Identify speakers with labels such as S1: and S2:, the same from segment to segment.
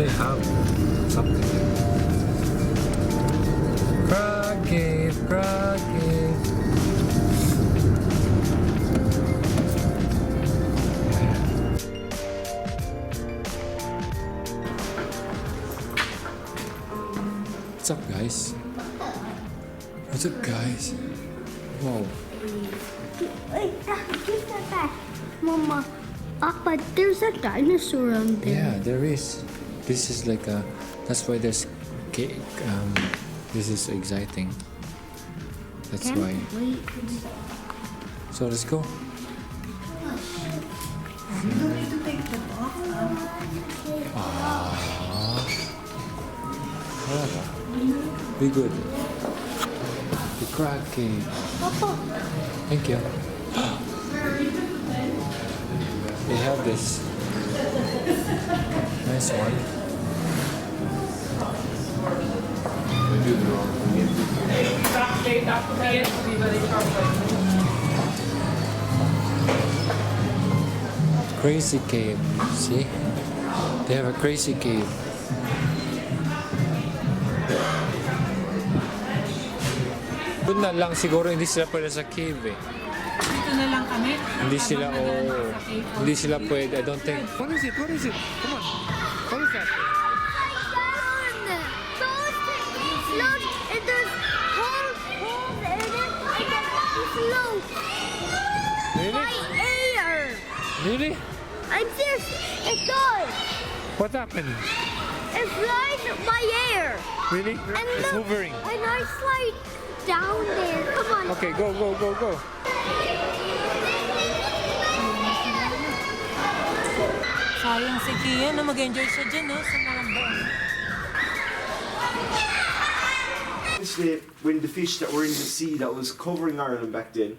S1: They have something there. CRAG CAVE, CRAG CAVE. What's up, guys? What's up, guys? Whoa.
S2: Wait, just that back. Mama, Papa, there's a dinosaur on there.
S1: Yeah, there is. This is like a. That's why there's cake. This is exciting. That's
S2: Can't
S1: why.
S2: wait.
S1: So let's go.
S3: You don't need to take the box out.
S1: Whatever. Be good. The CRAG CAVE.
S2: Papa,
S1: Thank you. They have this nice one. Crazy cave. See? They have a crazy cave. Doon na lang siguro hindi sila pwede sa cave eh.
S3: Dito na lang kami.
S1: Hindi sila,
S3: Habang nandun
S1: oh,
S3: sa cave.
S1: hindi sila pwede. I don't think. What is it? What is it? Come on. What is that?
S2: Look, and there's holes in it, and then it floats
S1: Really?
S2: by air.
S1: Really?
S2: I'm serious. It does.
S1: What happened?
S2: It flies by air.
S1: Really?
S2: And
S1: It's
S2: look,
S1: hovering.
S2: and I slide down there. Come on.
S1: Okay, go, go, go, go.
S3: Sayang si Kian na mag-enjoy siya dyan, no? Sa mga buwan.
S4: When the fish that were in the sea that was covering Ireland back then,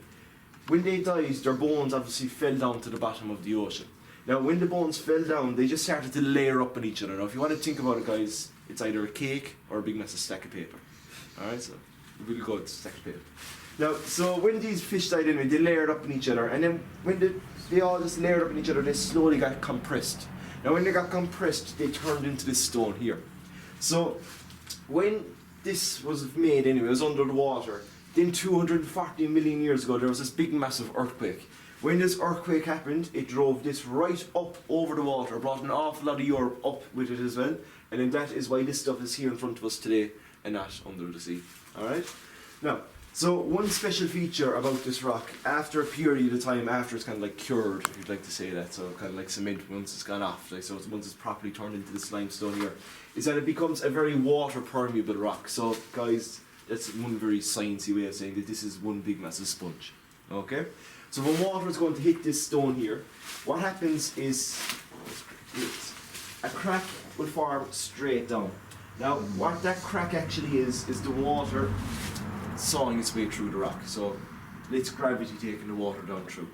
S4: when they died, their bones obviously fell down to the bottom of the ocean. Now, when the bones fell down, they just started to layer up on each other. Now, if you want to think about it, guys, it's either a cake or a big massive stack of paper. Alright, so we'll go with stack of paper. Now, so when these fish died anyway, they layered up on each other, and then when they all just layered up on each other, they slowly got compressed. Now, when they got compressed, they turned into this stone here. So, when this was made anyway, it was under the water. Then 240 million years ago, there was this big massive earthquake. When this earthquake happened, it drove this right up over the water, brought an awful lot of Europe up with it as well, and then that is why this stuff is here in front of us today and not under the sea. Alright? Now, so one special feature about this rock, after a period of time, after it's kind of like cured, if you'd like to say that, so kind of like cement once it's gone off, like so once it's properly turned into this limestone here, is that it becomes a very water permeable rock. So guys, that's one very sciencey way of saying that this is one big massive sponge. Okay? So when water is going to hit this stone here, what happens is a crack will form straight down. Now what that crack actually is the water sawing its way through the rock. So it's gravity taking the water down through.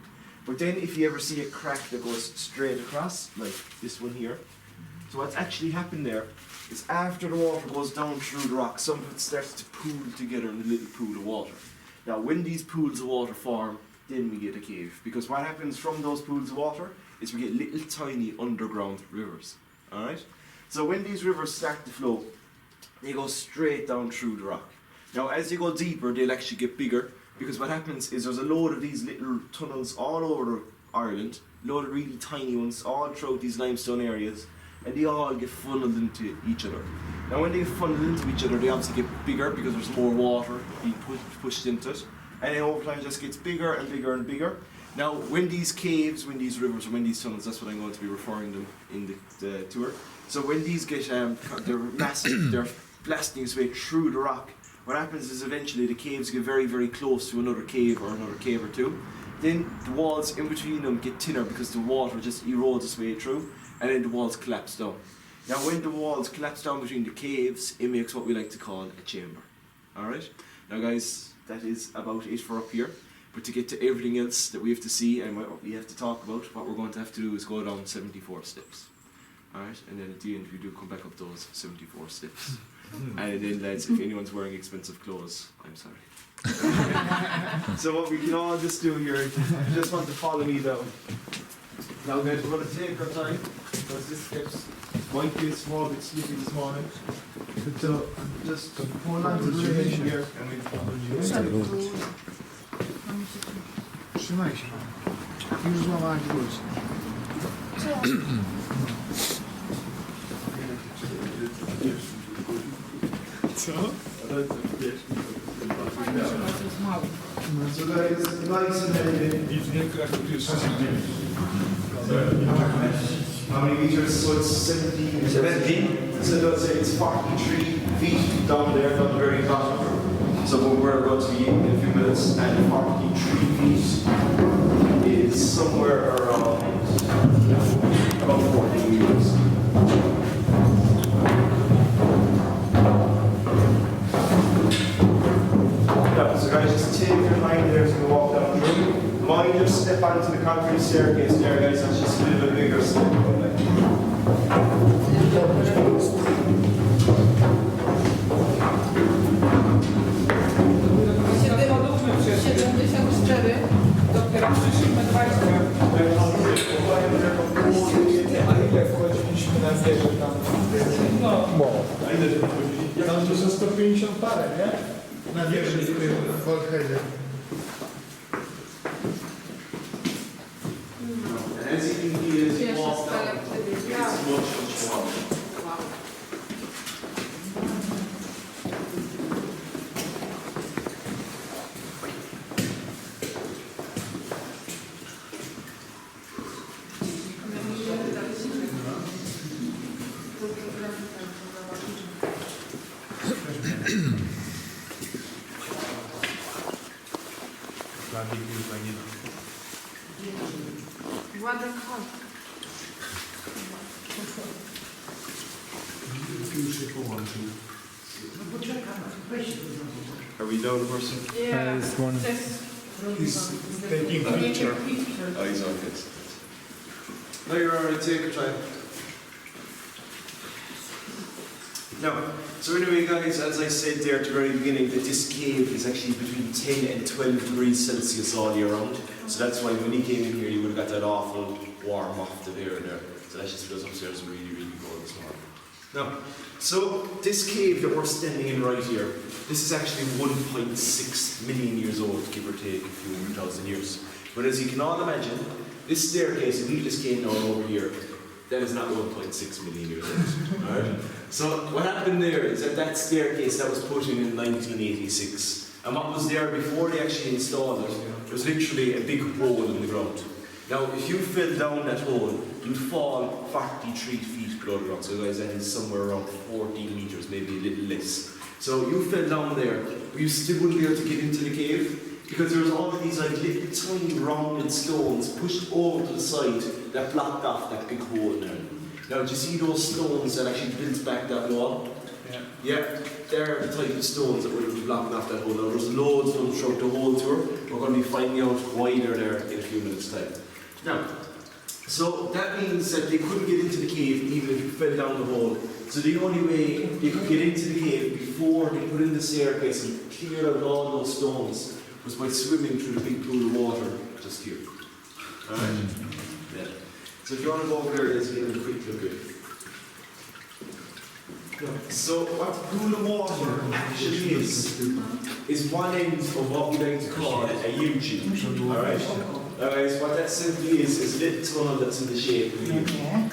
S4: But then if you ever see a crack that goes straight across, like this one here, so what's actually happened there is after the water goes down through the rock, some of it starts to pool together in a little pool of water. Now when these pools of water form, then we get a cave. Because what happens from those pools of water is we get little tiny underground rivers. Alright? So when these rivers start to flow, they go straight down through the rock. Now as you go deeper, they'll actually get bigger, because what happens is there's a load of these little tunnels all over Ireland, a load of really tiny ones all throughout these limestone areas, and they all get funneled into each other. Now when they funnel into each other, they obviously get bigger because there's more water being pushed into it, and then over time it just gets bigger and bigger and bigger. Now when these caves, when these rivers, or when these tunnels, that's what I'm going to be referring them in the tour. So when these get, they're massive, they're blasting its way through the rock, what happens is eventually the caves get very, very close to another cave or another cave or two. Then the walls in between them get thinner because the water just erodes its way through, and then the walls collapse down. Now when the walls collapse down between the caves, it makes what we like to call a chamber. Alright? Now guys, that is about it for up here. But to get to everything else that we have to see and what we have to talk about, what we're going to have to do is go down 74 steps. Alright? And then at the end we do come back up those 74 steps. And then lads, if anyone's wearing expensive clothes, I'm sorry. So what we can all just do here, you just want to follow me down. Now guys, we're going to take our time, because this steps Might be a small bit sleepy this morning. So just hold on to the railing here and we'll
S5: Trzymaj się. Już złamać guzik. Co?
S4: So guys, nice and heavy. How many meters? So it's 17. 17. So let's say it's 43 feet down there, down the very bottom. So we're going to be in a few minutes, and 43 feet is somewhere around about 40 meters. Yeah, so guys, just take your time there as you walk down through. Mind just step onto the concrete staircase there, guys. That's just a little bit bigger step.
S5: Dopiero przyszliśmy 20. A ile wchodziliśmy na wieżę tam? No, a ile wchodziliśmy? Tam to są 150 parę, nie? Na wieży w Volhedzie.
S4: As you can hear, as you walk down, it's much smaller.
S3: Ładny kot.
S4: Are we down, person?
S3: Yeah.
S1: It's one.
S5: He's taking picture.
S4: Oh, he's on good. No, you're alright, take your time. Now, so anyway guys, as I said there at the very beginning, that this cave is actually between 10 and 12 degrees Celsius all year round. So that's why when you came in here, you would have got that awful warm off the air there. So that's just because upstairs is really, really cold this morning. Now, so this cave that we're standing in right here, this is actually 1.6 million years old, give or take a few 100,000 years. But as you can all imagine, this staircase, if we just came down over here, that is not 1.6 million years old. Alright? So what happened there is that that staircase that was put in 1986, and what was there before they actually installed it, was literally a big hole in the ground. Now, if you fell down that hole, you'd fall 43 feet below the ground. So guys, that is somewhere around 14 meters, maybe a little less. So you fell down there, but you still wouldn't be able to get into the cave, because there was all of these like little tiny rounded stones pushed over to the side that blocked off that big hole there. Now, do you see those stones that actually built back that wall?
S5: Yeah.
S4: Yeah, they're the type of stones that would be blocking off that hole. Now, there's loads of them throughout the whole tour. We're going to be finding out why they're there in a few minutes' time. Now, so that means that they couldn't get into the cave even if you fell down the hole. So the only way they could get into the cave before they put in the staircase and clear out all those stones was by swimming through the big pool of water just here. Alright? Yeah. So if you want to go over there, let's get a quick look at it. So what the pool of water actually is one end of what we like to call a U-tube. Alright? Guys, what that simply is a little tunnel that's in the shape of a U.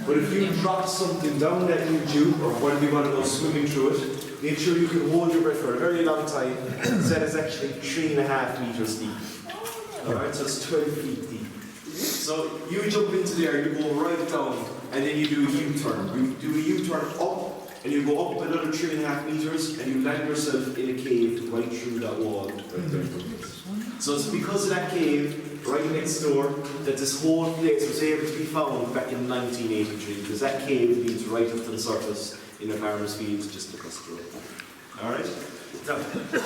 S4: But if you drop something down that U-tube, or whether you want to go swimming through it, make sure you can hold your breath for a very long time. So that is actually 3.5 meters deep. Alright, so it's 12 feet deep. So you jump into there, you go right down, and then you do a U-turn. You do a U-turn up, and you go up another 3.5 meters, and you land yourself in a cave right through that wall right there. So it's because of that cave right next door that this whole place was able to be found back in 1983, because that cave leads right up to the surface in the farmer's fields just across the road. Alright? Now,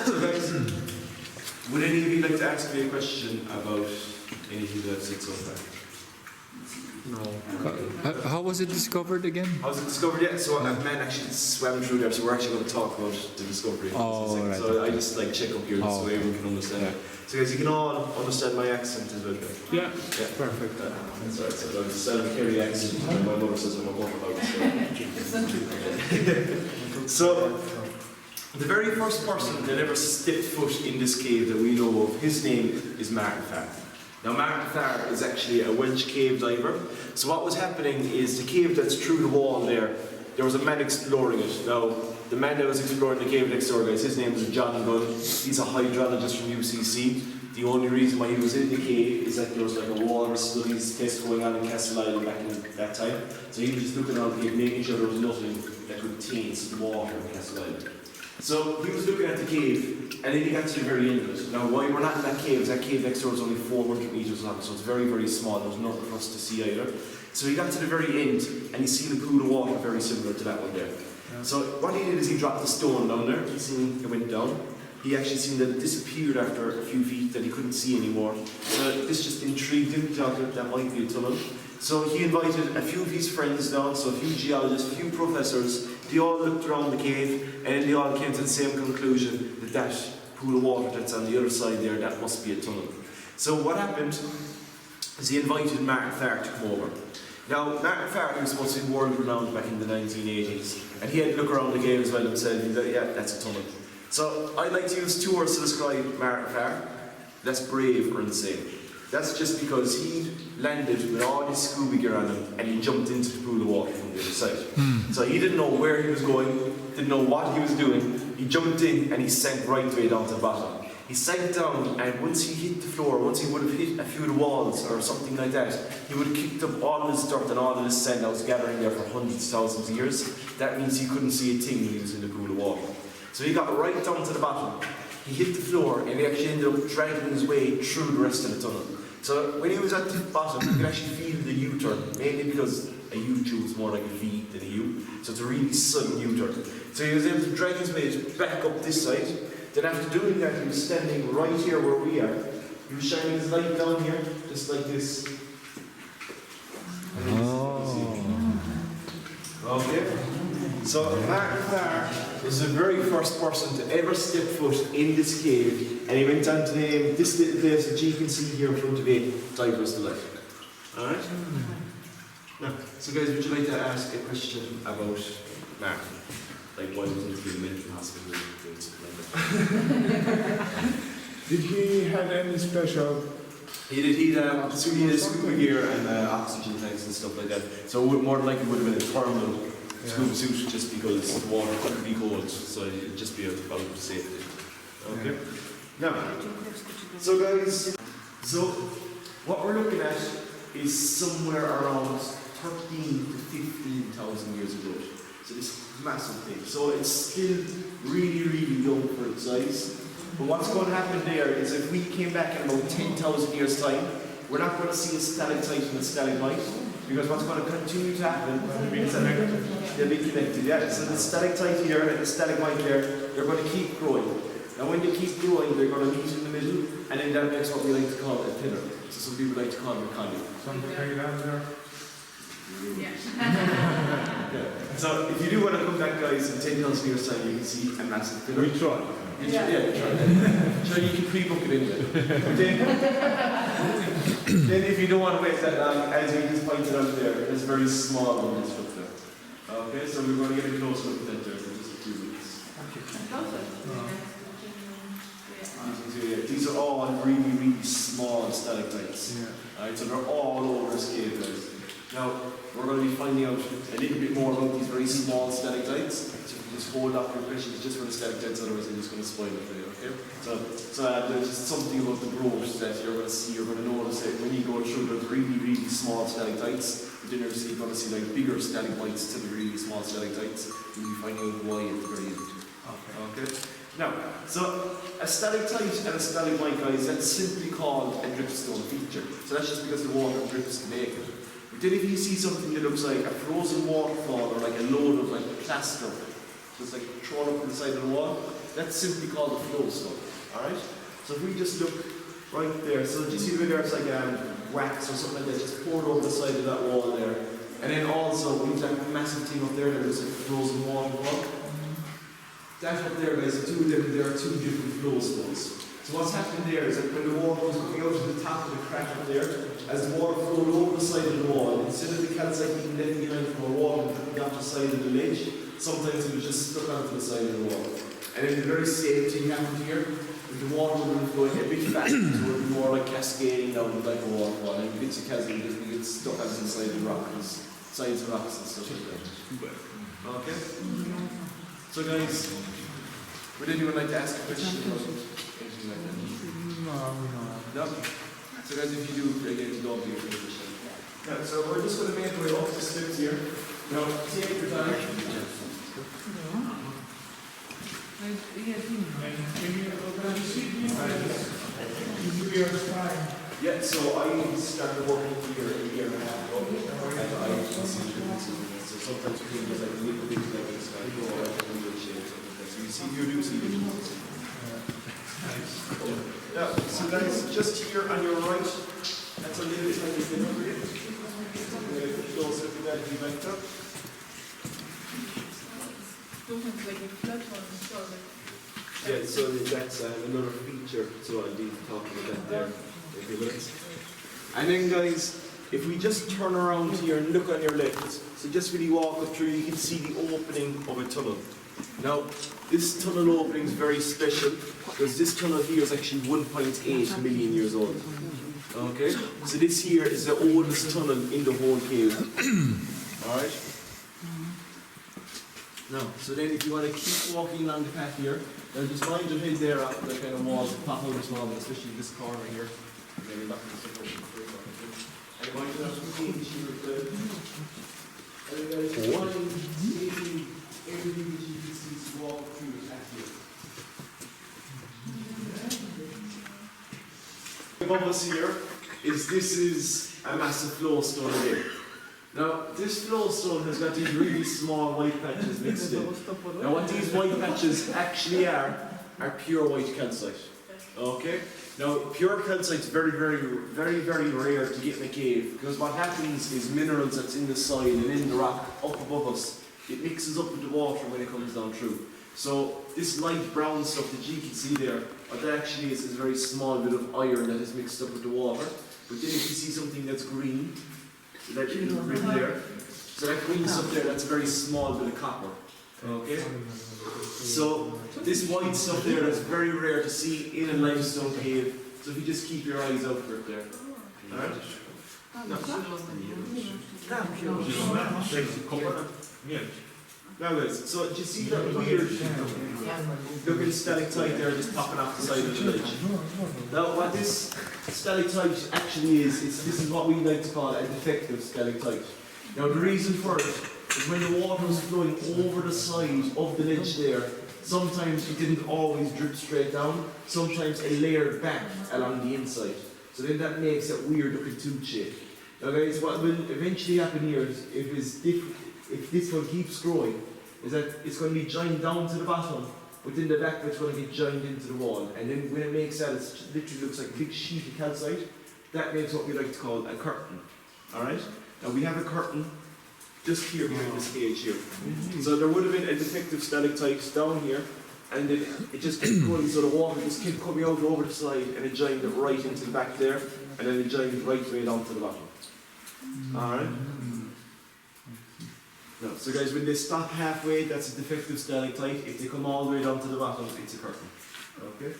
S4: so guys, would any of you like to ask me a question about anything that I've said so far?
S1: No. How was it discovered again?
S4: How was it discovered yet? So a man actually swam through there, so we're actually going to talk about the discovery.
S1: Oh, right.
S4: So I just like check up here so everyone can understand it. So guys, you can all understand my accent as well.
S5: Yeah.
S4: Yeah. Perfect. That's right. So I'm just selling a Kerry accent, and my mother says I'm a waterlogged. So. So, the very first person that ever stepped foot in this cave that we know of, his name is Martin Farr. Now, Martin Farr is actually a Welsh cave diver. So what was happening is the cave that's through the wall there was a man exploring it. Now, the man that was exploring the cave next door, guys, his name is John Gunn. He's a hydrologist from UCC. The only reason why he was in the cave is that there was like a water studies test going on in Castleisland back in that time. So he was just looking around the cave, making sure there was nothing that could taint the water in Castleisland. So he was looking at the cave, and then he got to the very end of it. Now, why we're not in that cave next door is only 400 metres long, so it's very, very small. There's nothing for us to see either. So he got to the very end, and he seen a pool of water very similar to that one there.
S5: Yeah.
S4: So what he did is he dropped the stone down there. He seen it went down. He actually seen that it disappeared after a few feet, that he couldn't see anymore. So this just intrigued him, thought that might be a tunnel. So he invited a few of his friends down, so a few geologists, a few professors. They all looked around the cave, and they all came to the same conclusion that that pool of water that's on the other side there, that must be a tunnel. So what happened is he invited Martin Farr to come over. Now, Martin Farr was supposed to be world renowned back in the 1980s, and he had to look around the cave as well and said, yeah, that's a tunnel. So I'd like to use two words to describe Martin Farr. That's brave or insane. That's just because he landed with all his scuba gear on him and he jumped into the pool of water from the other side. So he didn't know where he was going, didn't know what he was doing. He jumped in and he sank right away down to the bottom. He sank down, and once he hit the floor, once he would have hit a few of the walls or something like that, he would have kicked up all of his dirt and all of his sand that was gathering there for hundreds of thousands of years. That means he couldn't see a thing when he was in the pool of water. So he got right down to the bottom. He hit the floor, and he actually ended up dragging his way through the rest of the tunnel. So when he was at the bottom, you could actually feel the U-turn, mainly because a U-tube is more like a V than a U. So it's a really sudden U-turn. So he was able to drag his way back up this side. Then after doing that, he was standing right here where we are. He was shining his light down here, just like this. Okay. So Martin Farr was the very first person to ever step foot in this cave, and he went on to name this little place that you can see here in front of it, Divers Delight. Alright? Now, so guys, would you like to ask a question about Martin? Like why was he in the mental hospital and something like that?
S5: Did he have any special?
S4: He did. He had scuba gear and oxygen tanks and stuff like that. So it would more than likely would have been a thermal scuba suit, just because the water couldn't be cold, so it'd just be about safety. Okay. Now, so guys, so what we're looking at is somewhere around 13 to 15,000 years ago. So this massive thing. So it's still really, really young for its size. But what's going to happen there is if we came back in about 10,000 years' time, we're not going to see a stalactite and a stalagmite, because what's going to continue to happen is that they'll be connected. Yeah? So the stalactite here and the stalagmite there, they're going to keep growing. Now when they keep growing, they're going to meet in the middle, and then that makes what we like to call a pillar. So some people like to call them a conduit.
S5: Something like that there?
S4: Yeah. So if you do want to come back, guys, in 10,000 years' time, you can see a massive pillar.
S5: We try.
S4: Yeah, try that. Sure, you can pre-book it anyway. Then if you don't want to wait that long, as we just pointed out there, it's very small on this foot there. Okay, so we're going to get a close look at that there for just a few minutes. These are all really, really small stalactites. Alright, so they're all over this cave, guys. Now, we're going to be finding out a little bit more about these very small stalactites. So you can just hold up your questions just for the stalactites, otherwise I'm just going to spoil it for you, okay? So there's just something about the growth that you're going to see, you're going to notice that when you go through those really, really small stalactites, but then you're going to see like bigger stalagmites to the really small stalactites, and you'll be finding out why at the very end. Okay? Now, so a stalactite and a stalagmite, guys, that's simply called a dripstone feature. So that's just because the water drips to make it. But then if you see something that looks like a frozen waterfall or like a load of like plaster, just like thrown up on the side of the wall, that's simply called a flowstone. Alright? So if we just look right there, so do you see the way there it's like wax or something like that just poured over the side of that wall there. And then also we've that massive thing up there that looks like a frozen waterfall. That up there, guys, there are two different flow stones. So what's happening there is that when the water was coming out of the top of the crack up there, as the water flowed over the side of the wall, instead of the calcite being left behind from the water on the opposite side of the ledge, sometimes it was just stuck onto the side of the wall. And then the very same thing happened here. The water would be flowing a bit faster, so it would be more like cascading down like a waterfall. And you get to chasm because we get stuck onto the side of the rocks, sides of rocks and stuff like that. Okay? So guys, would anyone like to ask a question about anything like that? No? So guys, if you do, again, don't be afraid to share. Yeah, so we're just going to make our way up the steps here. Now, take your time. Yeah, so I started working here a year and a half ago, and I can see the differences. So sometimes people like a little bit like this guy, or like a little shape, something like that. So you see, you do see differences. Yeah, so guys, just here on your right, that's a little tiny bit over here. I'm going to put closer to that if you like that. Yeah, so that's another feature, so I'll be talking about that there in a few minutes. And then guys, if we just turn around here and look on your left, so just really walk up through, you can see the opening of a tunnel. Now, this tunnel opening is very special, because this tunnel here is actually 1.8 million years old. Okay, so this here is the oldest tunnel in the whole cave. Alright? Now, so then if you want to keep walking along the path here, now just mind your head there after the kind of walls pop out as well, especially this corner here. And then you're back to the separation. And mind you have to change here with the... And then there's one taking everything that you can see to walk through the path here. Above us here this is a massive flowstone again. Now, this flowstone has got these really small white patches mixed in. Now, what these white patches actually are pure white calcite. Okay? Now, pure calcite is very, very rare to get in a cave, because what happens is minerals that's in the soil and in the rock up above us, it mixes up with the water when it comes down through. So, this light brown stuff that you can see there, what that actually is a very small bit of iron that is mixed up with the water. But then if you see something that's green, that little rim there, so that green stuff there, that's a very small bit of copper. Okay? So this white stuff there, that's very rare to see in a limestone cave. So if you just keep your eyes out for it there. Alright? Now guys, so do you see that weird looking stalactite there just popping off the side of the ledge? Now what this stalactite actually is this is what we like to call a defective stalactite. Now the reason for it is when the water was flowing over the side of the ledge there, sometimes it didn't always drip straight down, sometimes it layered back along the inside. So then that makes that weird looking tube shape. Now guys, what will eventually happen here is if this one keeps growing, is that it's going to be joined down to the bottom, but then the back bit's going to get joined into the wall. And then when it makes that, it literally looks like a big sheet of calcite. That makes what we like to call a curtain. Alright? Now we have a curtain just here behind this cage here. So there would have been a defective stalactite down here, and then it just kept going, so the water just kept coming out over the side, and it joined it right into the back there, and then it joined it right way down to the bottom. Alright? No, so guys, when they stop halfway, that's a defective stalactite. If they come all the way down to the bottom, it's a curtain. Okay?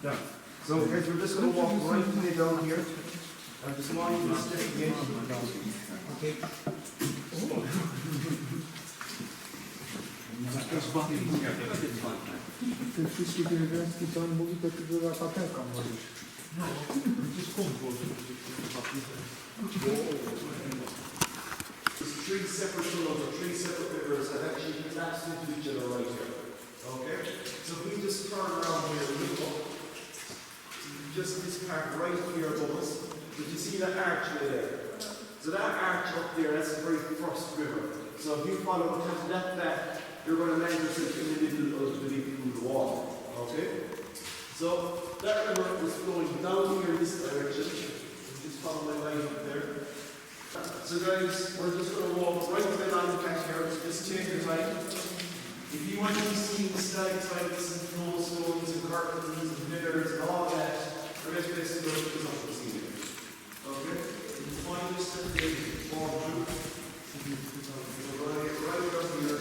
S4: Now, so guys, we're just going to walk right way down here. And just mind this step again. Okay?
S5: Te wszystkie pielgrzymki, co on mówi, to ty była papelką mówisz. No, to jest kumpu.
S4: Three separate tunnels or three separate rivers that actually collapse into each other right here. Okay? So if we just turn around here and look up, just this part right here above us, did you see that arch right there? So that arch up there, that's the very first river. So if you follow that back, you're going to land yourself in the middle of the big blue wall. Okay? So that river was flowing down here in this direction. Just follow my line up there. So guys, we're just going to walk right to the line back here. Just take your time. If you want to see stalactites and flowstones and curtains and mirrors and all that, the best place to go is up to see it. Okay? You find this thing, walk through. So we're going to get right up here.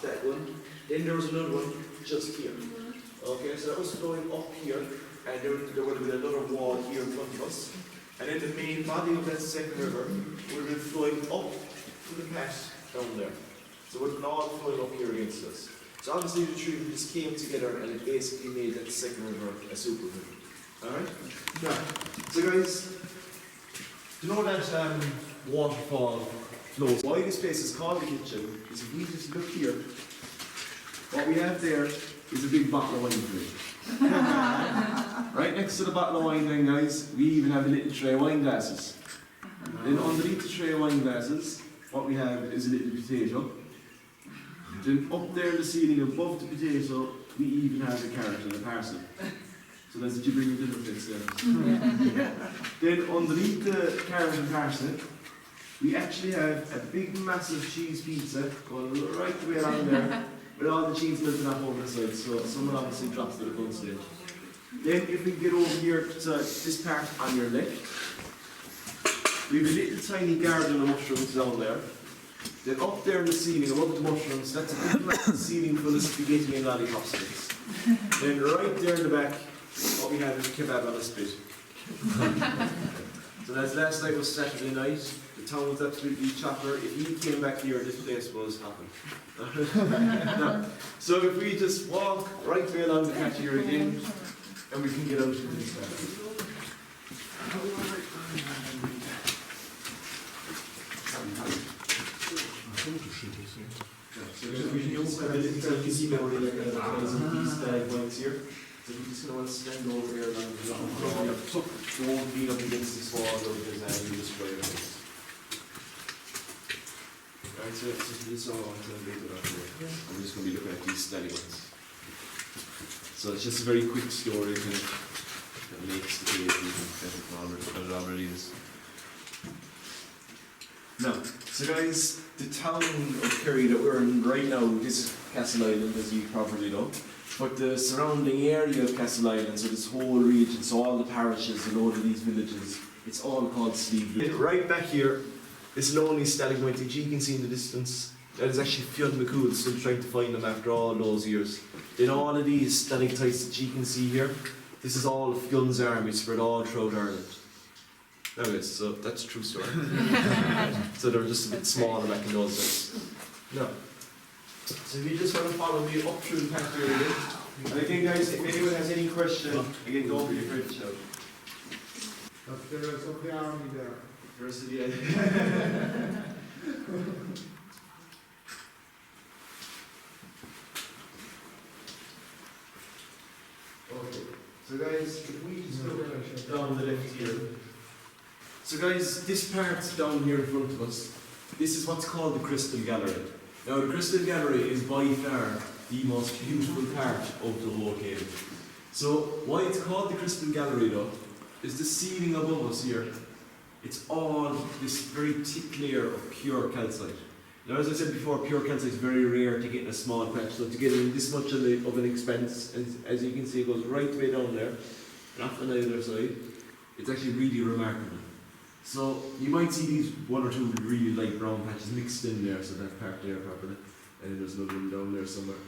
S4: That one. Then there was another one just here. Okay, so that was flowing up here, and there would have been another wall here in front of us. And then the main body of that second river would have been flowing up to the path down there. So it would have been all flowing up here against us. So obviously the three of them just came together and it basically made that second river a super river. Alright? Now, so guys, do you know that waterfall flows? Why this place is called the kitchen is if we just look here, what we have there is a big bottle of wine for it. Right next to the bottle of wine then guys, we even have a little tray of wine glasses. Then underneath the tray of wine glasses, what we have is a little potato. Then up there in the ceiling above the potato, we even have a carrot and a parsley. So that's what you bring your dinner plates there. Then underneath the carrot and parsley, we actually have a big massive cheese pizza going right the way along there, with all the cheese melting up over the side, so someone obviously drops to the front stage. Then if we get over here to this part on your left, we have a little tiny garden of mushrooms down there. Then up there in the ceiling, above the mushrooms, that's a big massive ceiling full of spaghetti and lollipop sticks. Then right there in the back, what we have is kebab on a spit. So that's last night was Saturday night. The town was absolutely chocker. If he came back here, this place was hopping. No. So if we just walk right way along the patch here again, and we can get out into this garden. So we can use a little easy memory like these stalagmites here. So we're just going to stand over here along the line. Don't lean up against this wall or because you destroy it. Alright, so this is all I'm going to do out here. I'm just going to be looking at these stalagmites. So it's just a very quick story that makes the cave even better already is. Now, so guys, the town of Kerry that we're in right now, this is Castleisland, as you probably know. But the surrounding area of Castleisland, so this whole region, so all the parishes and all of these villages, it's all called Slieve. Right back here, this lonely stalagmite that you can see in the distance, that is actually Fionn McCool still trying to find them after all those years. Then all of these stalactites that you can see here, this is all of Fionn's army spread all throughout Ireland. Anyways, so that's a true story. So they were just a bit smaller back in those days. No. So if you just want to follow me up through the path here again. And again guys, if anyone has any question, again don't be afraid to shout.
S5: That's the rest of the army there.
S4: The rest of the idea. Okay. So guys, if we just look down the left here. So guys, this part down here in front of us, this is what's called the Crystal Gallery. Now the Crystal Gallery is by far the most beautiful part of the whole cave. So why it's called the Crystal Gallery though, is the ceiling above us here. It's all this very thick layer of pure calcite. Now as I said before, pure calcite is very rare to get in a small patch, so to get in this much of an expense, as you can see it goes right way down there, and off on either side, it's actually really remarkable. So you might see these one or two really light brown patches mixed in there, so that part there properly, and then there's another one down there somewhere.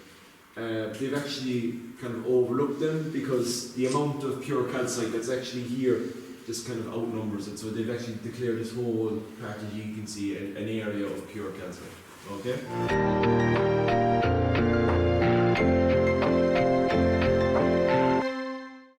S4: They've actually kind of overlooked them because the amount of pure calcite that's actually here just kind of outnumbers it. So they've actually declared this whole part, as you can see, an area of pure calcite. Okay?